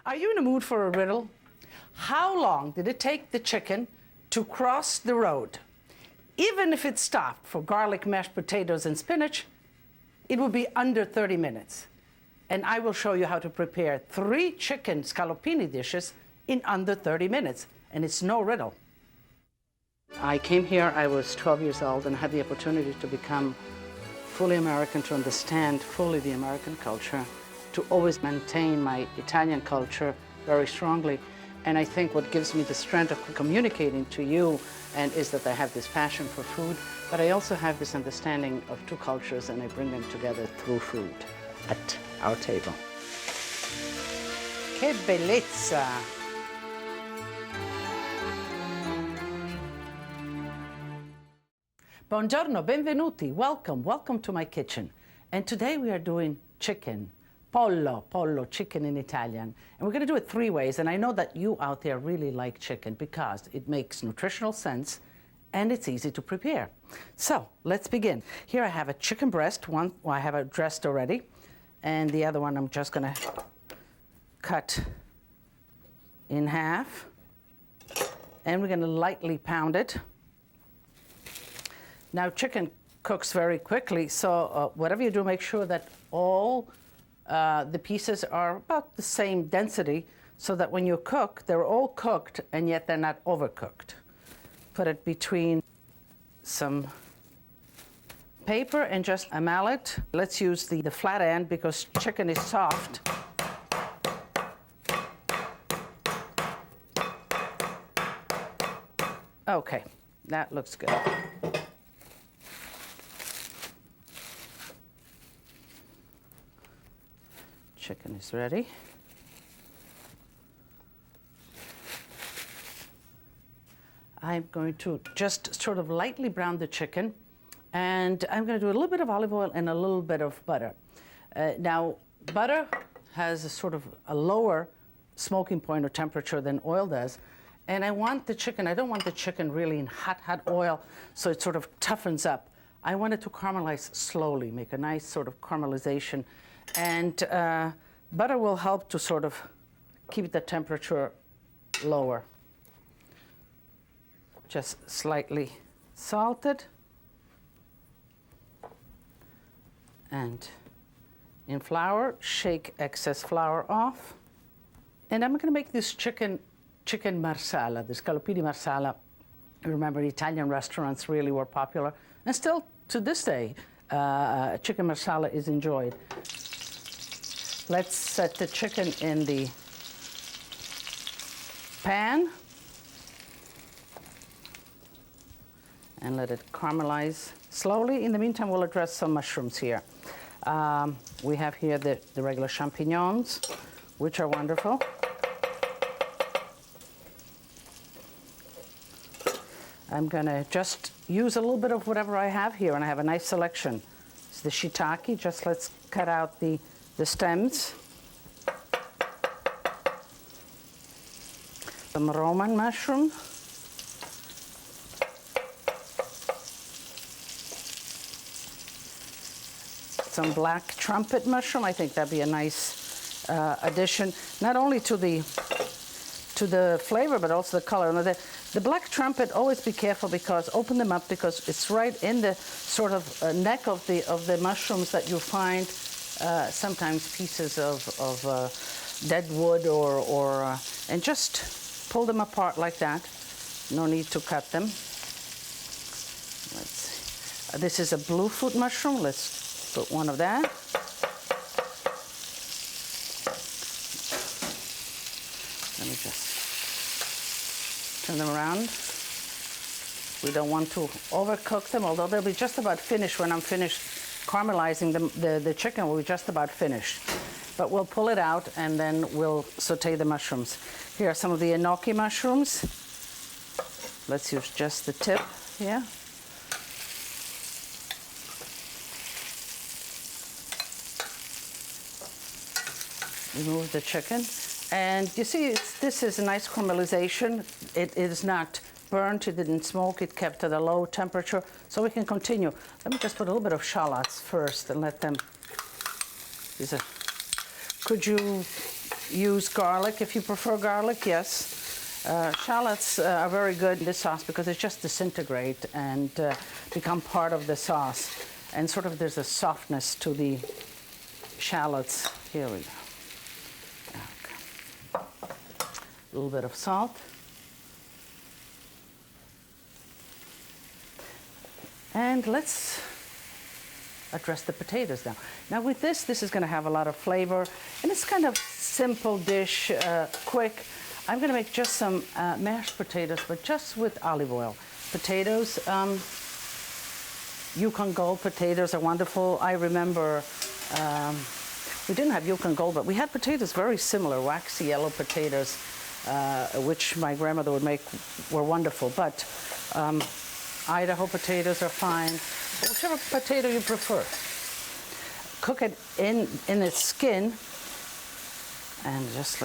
Are you in a mood for a riddle? How long did it take the chicken to cross the road? Even if it stopped for garlic, mashed potatoes, and spinach, it would be under 30 minutes. And I will show you how to prepare 3 chicken scaloppini dishes in under 30 minutes. And it's no riddle. I came here, I was 12 years old, and had the opportunity to become fully American, to understand fully the American culture, to always maintain my Italian culture very strongly. And I think what gives me the strength of communicating to you and is that I have this passion for food, but I also have this understanding of 2 cultures, and I bring them together through food at our table. Che bellezza! Buongiorno, benvenuti, welcome to my kitchen. And today we are doing chicken. Pollo, chicken in Italian. And we're going to do it 3 ways, and I know that you out there really like chicken because it makes nutritional sense and it's easy to prepare. So let's begin. Here I have a chicken breast, one I have it dressed already, and the other one I'm just going to cut in half, and we're going to lightly pound it. Now chicken cooks very quickly, so whatever you do, make sure that all the pieces are about the same density, so that when you cook, they're all cooked and yet they're not overcooked. Put it between some paper and just a mallet. Let's use the flat end because chicken is soft. Okay, that looks good. Chicken is ready. I'm going to just sort of lightly brown the chicken, and I'm going to do a little bit of olive oil and a little bit of butter. Now, butter has a sort of a lower smoking point or temperature than oil does, and I want the chicken, I don't want the chicken really in hot oil, so it sort of toughens up. I want it to caramelize slowly, make a nice sort of caramelization. And butter will help to sort of keep the temperature lower. Just slightly salted. And in flour, shake excess flour off. And I'm going to make this chicken marsala, the scaloppini marsala. Remember, Italian restaurants really were popular, and still to this day, chicken marsala is enjoyed. Let's set the chicken in the pan and let it caramelize slowly. In the meantime, we'll address some mushrooms here. We have here the regular champignons, which are wonderful. I'm going to just use a little bit of whatever I have here, and I have a nice selection. It's the shiitake. Just let's cut out the stems. Some Roman mushroom. Some black trumpet mushroom. I think that'd be a nice addition, not only to the flavor, but also the color. Now the black trumpet, always be careful because, open them up because it's right in the sort of neck of the mushrooms that you find sometimes pieces of dead wood and just pull them apart like that. No need to cut them. Let's see. This is a bluefoot mushroom. Let's put one of that. Let me just turn them around. We don't want to overcook them, although they'll be just about finished when I'm finished caramelizing the chicken. Will be just about finished. But we'll pull it out and then we'll saute the mushrooms. Here are some of the enoki mushrooms. Let's use just the tip here. Remove the chicken. And you see, this is a nice caramelization. It is not burnt, it didn't smoke, it kept at a low temperature. So we can continue. Let me just put a little bit of shallots first and let them, could you use garlic if you prefer garlic, yes. Shallots are very good in this sauce because they just disintegrate and become part of the sauce. And sort of there's a softness to the shallots. Here we go. Okay. A little bit of salt. And let's address the potatoes now. Now with this is going to have a lot of flavor, and it's kind of simple dish, quick. I'm going to make just some mashed potatoes, but just with olive oil. Potatoes, Yukon Gold potatoes are wonderful. I remember we didn't have Yukon Gold, but we had potatoes very similar, waxy yellow potatoes, which my grandmother would make, were wonderful. But Idaho potatoes are fine, whichever potato you prefer. Cook it in its skin, and just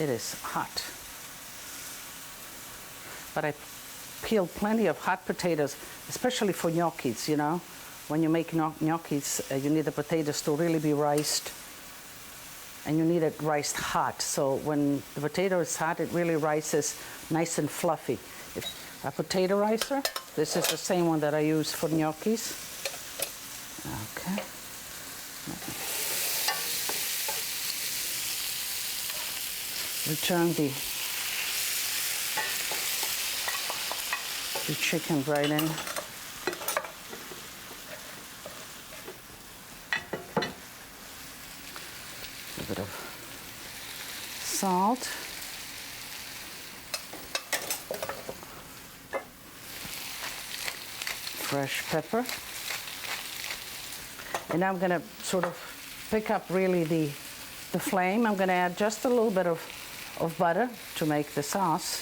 it is hot. But I peeled plenty of hot potatoes, especially for gnocchis, you know. When you make gnocchis, you need the potatoes to really be riced, and you need it riced hot. So when the potato is hot, it really rices nice and fluffy. A potato ricer, this is the same one that I use for gnocchis. Okay. Return the chicken right in. A bit of salt. Fresh pepper. And now I'm going to sort of pick up really the flame. I'm going to add just a little bit of butter to make the sauce.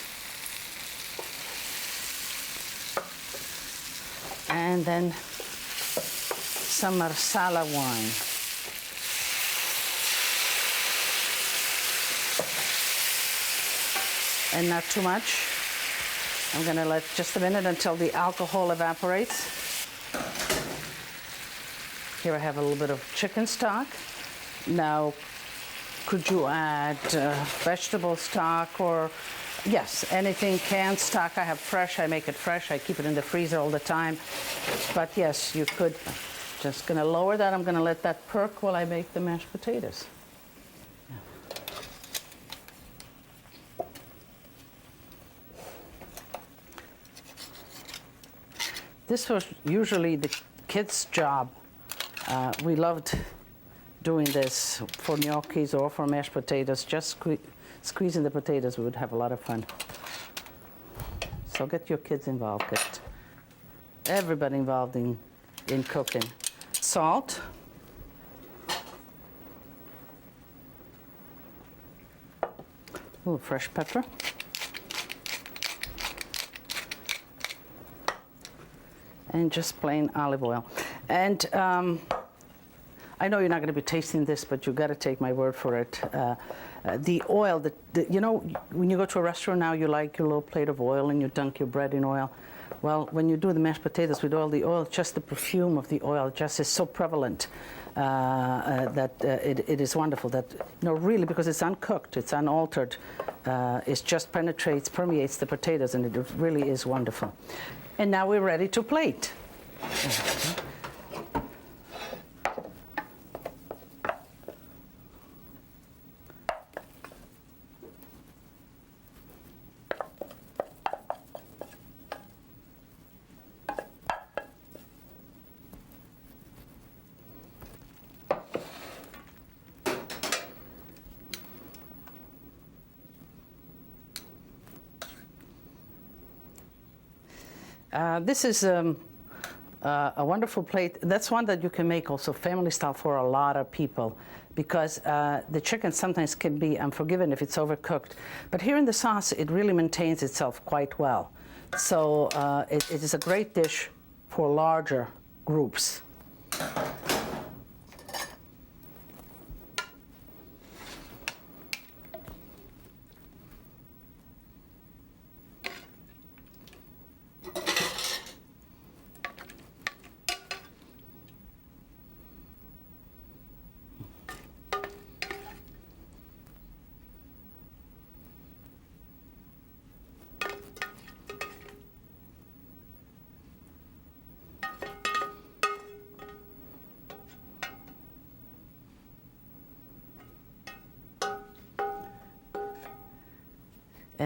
And then some Marsala wine. And not too much. I'm going to let just a minute until the alcohol evaporates. Here I have a little bit of chicken stock. Now, could you add vegetable stock or, yes, anything, canned stock. I have fresh, I make it fresh. I keep it in the freezer all the time. But yes, you could. Just going to lower that. I'm going to let that perk while I make the mashed potatoes. This was usually the kids' job. We loved doing this for gnocchis or for mashed potatoes. Just squeezing the potatoes, we would have a lot of fun. So get your kids involved. Get everybody involved in cooking. Salt. A little fresh pepper. And just plain olive oil. And I know you're not going to be tasting this, but you got to take my word for it. The oil, you know, when you go to a restaurant now, you like your little plate of oil and you dunk your bread in oil. Well, when you do the mashed potatoes with oil, the oil, just the perfume of the oil just is so prevalent that it is wonderful. That, you know, really, because it's uncooked, it's unaltered, it just permeates the potatoes, and it really is wonderful. And now we're ready to plate. This is a wonderful plate. That's one that you can make also family style for a lot of people, because the chicken sometimes can be unforgiving if it's overcooked. But here in the sauce, it really maintains itself quite well. So it is a great dish for larger groups.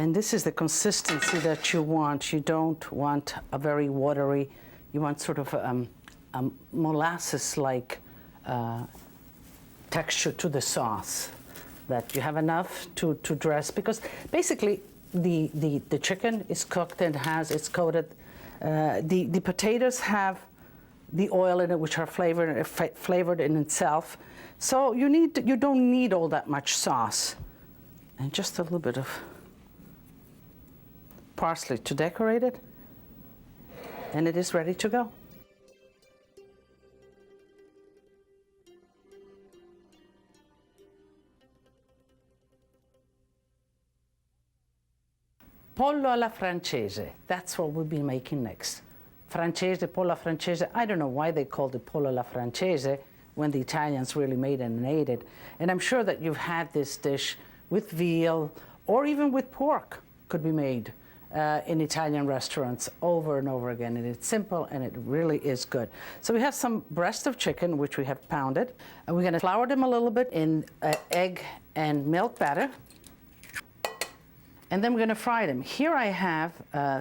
And this is the consistency that you want. You don't want a very watery, you want sort of a molasses-like texture to the sauce, that you have enough to dress, because basically the chicken is cooked and it's coated. The potatoes have the oil in it, which are flavored in itself. So you don't need all that much sauce. And just a little bit of parsley to decorate it, and it is ready to go. Pollo alla francese, that's what we'll be making next. Francese, pollo francese, I don't know why they called it pollo alla francese when the Italians really made it and ate it. And I'm sure that you've had this dish with veal or even with pork, could be made in Italian restaurants over and over again. And it's simple and it really is good. So we have some breast of chicken, which we have pounded. And we're gonna flour them a little bit in egg and milk batter. And then we're gonna fry them. Here I have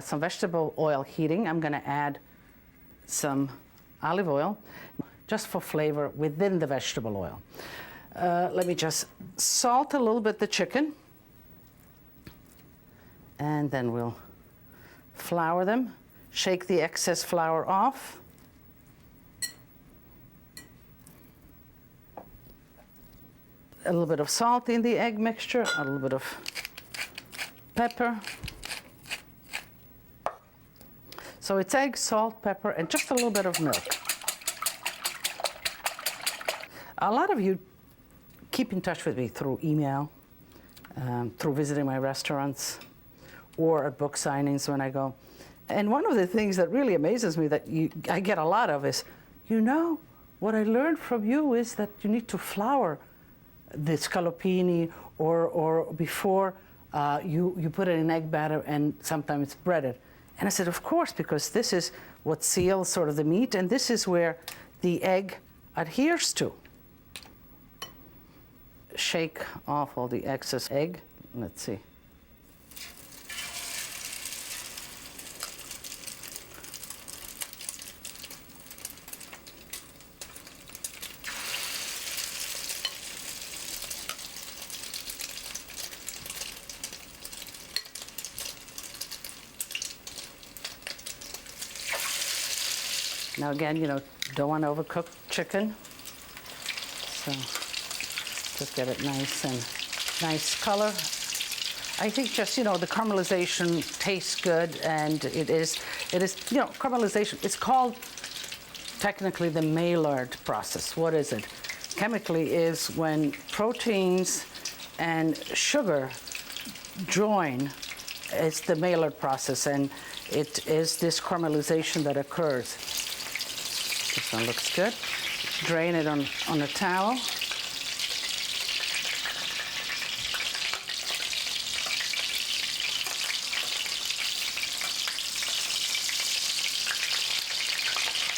some vegetable oil heating. I'm gonna add some olive oil, just for flavor within the vegetable oil. Let me just salt a little bit the chicken. And then we'll flour them, shake the excess flour off. A little bit of salt in the egg mixture, a little bit of pepper. So it's egg, salt, pepper, and just a little bit of milk. A lot of you keep in touch with me through email, through visiting my restaurants, or at book signings when I go. And one of the things that really amazes me that I get a lot of is, what I learned from you is that you need to flour the scaloppini, or before you put it in egg batter and sometimes bread it. And I said, of course, because this is what seals sort of the meat, and this is where the egg adheres to. Shake off all the excess egg. Let's see. Now again, don't want to overcook chicken. So just get it nice color. I think just, the caramelization tastes good, and it is, caramelization, it's called technically the Maillard process. What is it? Chemically is when proteins and sugar join. It's the Maillard process, and it is this caramelization that occurs. This one looks good. Drain it on a towel.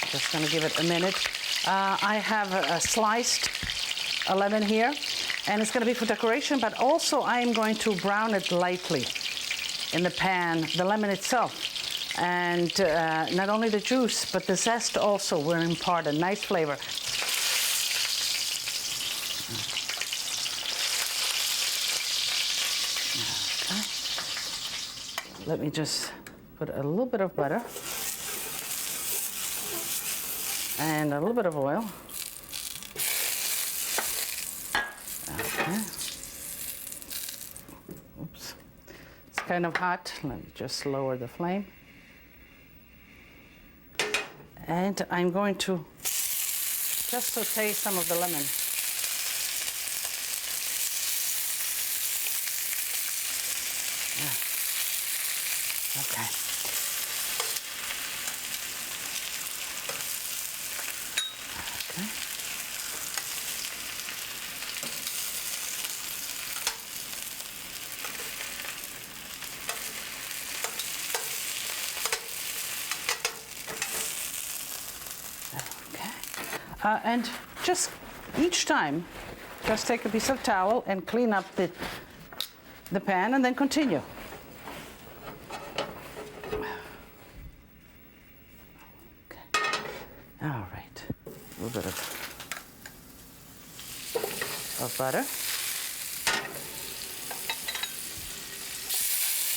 Just gonna give it a minute. I have a sliced lemon here, and it's gonna be for decoration, but also I am going to brown it lightly in the pan, the lemon itself. And not only the juice, but the zest also will impart a nice flavor. Okay. Let me just put a little bit of butter and a little bit of oil. Okay. Oops. It's kind of hot. Let me just lower the flame. And I'm going to just saute some of the lemon. Yeah. Okay. Okay. And just each time, just take a piece of towel and clean up the pan, and then continue. All right, a little bit of butter.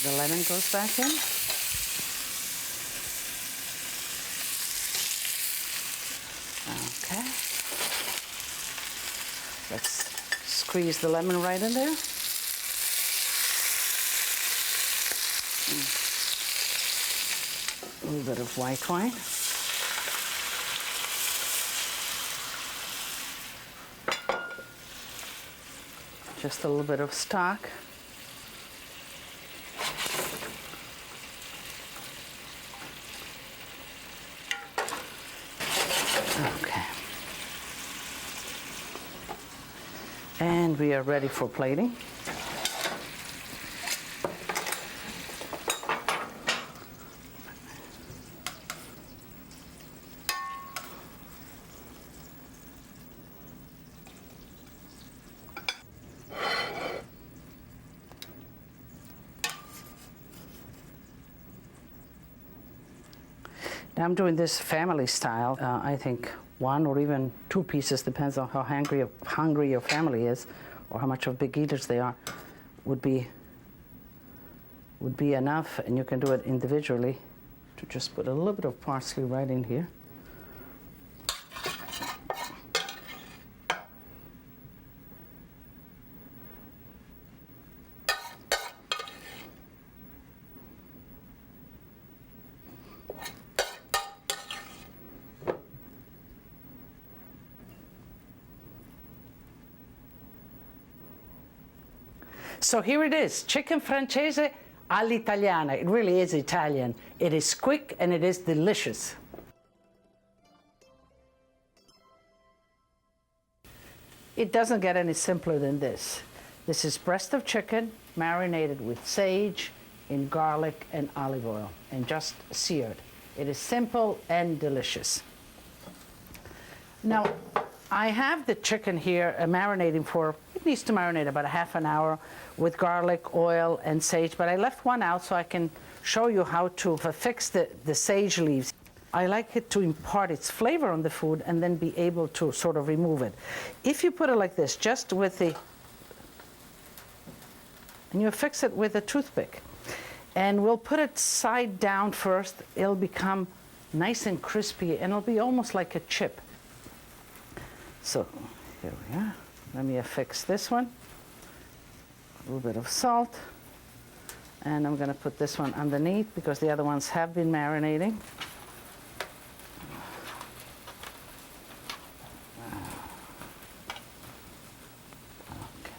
The lemon goes back in. Okay. Let's squeeze the lemon right in there. A little bit of white wine. Just a little bit of stock. Okay. And we are ready for plating. I'm doing this family style. I think one or even two pieces, depends on how hungry your family is or how much of big eaters they are, would be enough. And you can do it individually. To just put a little bit of parsley right in here. So here it is, chicken francese all'italiana. It really is Italian. It is quick and it is delicious. It doesn't get any simpler than this. This is breast of chicken marinated with sage, in garlic and olive oil, and just seared. It is simple and delicious. Now, I have the chicken here marinating for, it needs to marinate about a half an hour with garlic, oil, and sage, but I left one out so I can show you how to fix the sage leaves. I like it to impart its flavor on the food and then be able to sort of remove it. If you put it like this, just with the, and you fix it with a toothpick, and we'll put it side down first, it'll become nice and crispy, and it'll be almost like a chip. So here we are. Let me affix this one. A little bit of salt. And I'm going to put this one underneath because the other ones have been marinating. Okay.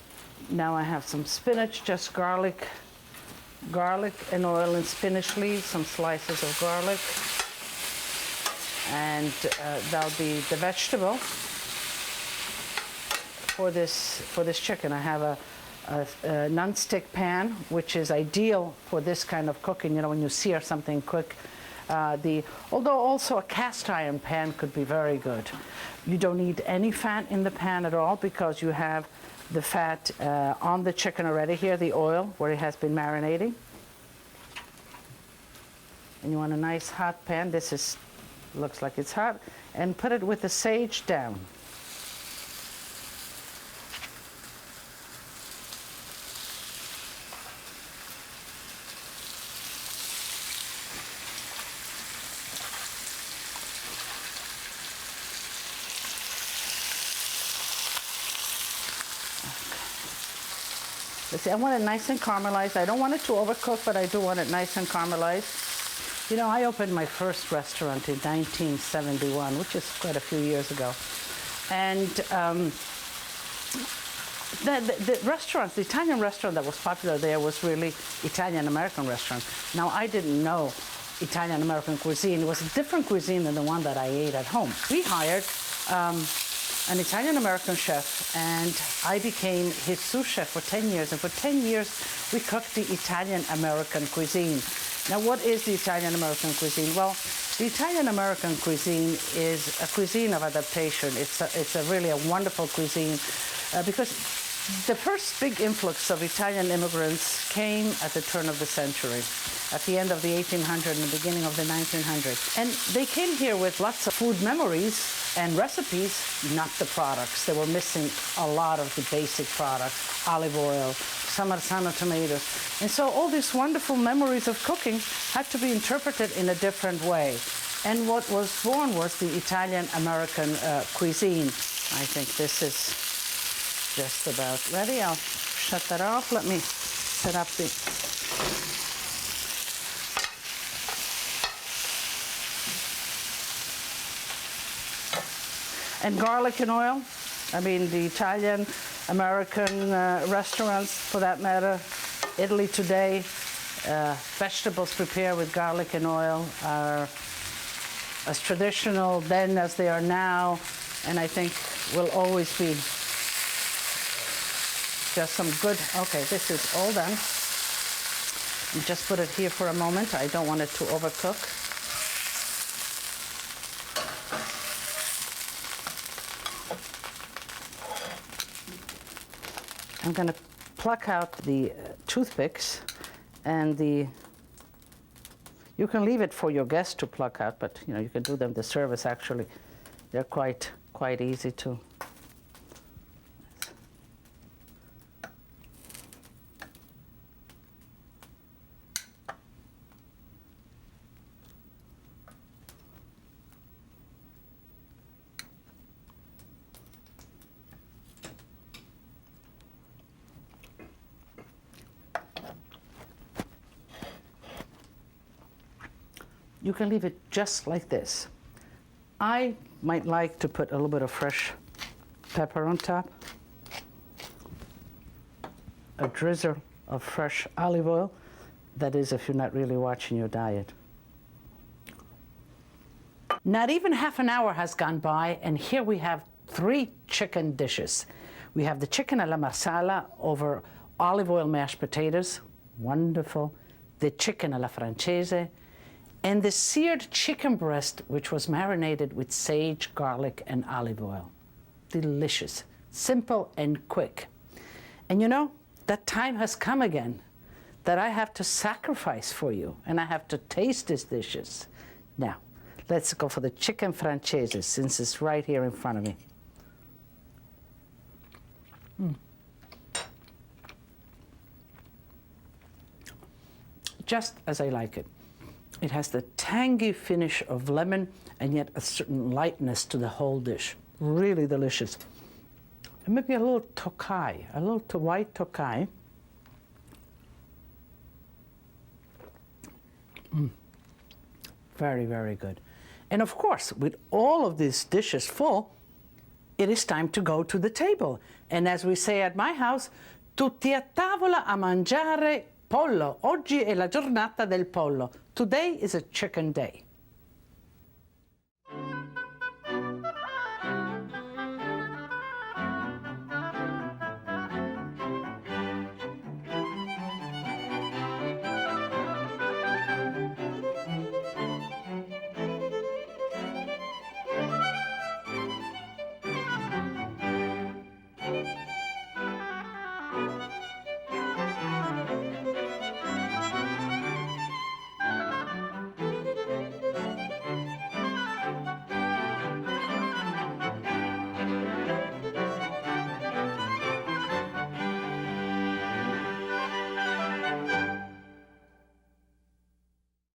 Now I have some spinach, just garlic and oil and spinach leaves, some slices of garlic. And that'll be the vegetable. For this chicken, I have a non-stick pan, which is ideal for this kind of cooking. You know, when you sear something quick. Although also a cast iron pan could be very good. You don't need any fat in the pan at all because you have the fat on the chicken already. Here, the oil where it has been marinating. And you want a nice hot pan. This looks like it's hot, and put it with the sage down. See, I want it nice and caramelized. I don't want it to overcook, but I do want it nice and caramelized. You know, I opened my first restaurant in 1971, which is quite a few years ago. And the restaurants, the Italian restaurant that was popular there was really Italian-American restaurant. Now, I didn't know Italian-American cuisine. It was a different cuisine than the one that I ate at home. We hired an Italian-American chef, and I became his sous chef for 10 years. And for 10 years, we cooked the Italian-American cuisine. Now, what is the Italian-American cuisine? Well, the Italian-American cuisine is a cuisine of adaptation. It's really a wonderful cuisine because The first big influx of Italian immigrants came at the turn of the century, at the end of the 1800s and the beginning of the 1900s. And they came here with lots of food memories and recipes, not the products. They were missing a lot of the basic products, olive oil, Samarzano tomatoes. And so all these wonderful memories of cooking had to be interpreted in a different way. And what was born was the Italian-American cuisine. I think this is just about ready. I'll shut that off. Let me set up the... And garlic and oil. I mean, the Italian, American restaurants, for that matter, Italy today, vegetables prepared with garlic and oil are as traditional then as they are now, and I think will always be. Just some good, okay, this is all done. You just put it here for a moment. I don't want it to overcook. I'm going to pluck out the toothpicks and you can leave it for your guests to pluck out, but you can do them the service actually. They're quite easy to. You can leave it just like this. I might like to put a little bit of fresh pepper on top, a drizzle of fresh olive oil. That is, if you're not really watching your diet. Not even half an hour has gone by, and here we have 3 chicken dishes. We have the chicken alla marsala over olive oil mashed potatoes, wonderful. The chicken alla francese, and the seared chicken breast, which was marinated with sage, garlic, and olive oil. Delicious, simple and quick. And that time has come again, that I have to sacrifice for you, and I have to taste these dishes. Now, let's go for the chicken francese, since it's right here in front of me. Just as I like it. It has the tangy finish of lemon and yet a certain lightness to the whole dish. Really delicious. And maybe a little Tokai, a little white Tokai. Very, very good. And of course, with all of these dishes full, it is time to go to the table. And as we say at my house, tutti a tavola a mangiare pollo. Oggi è la giornata del pollo. Today is a chicken day.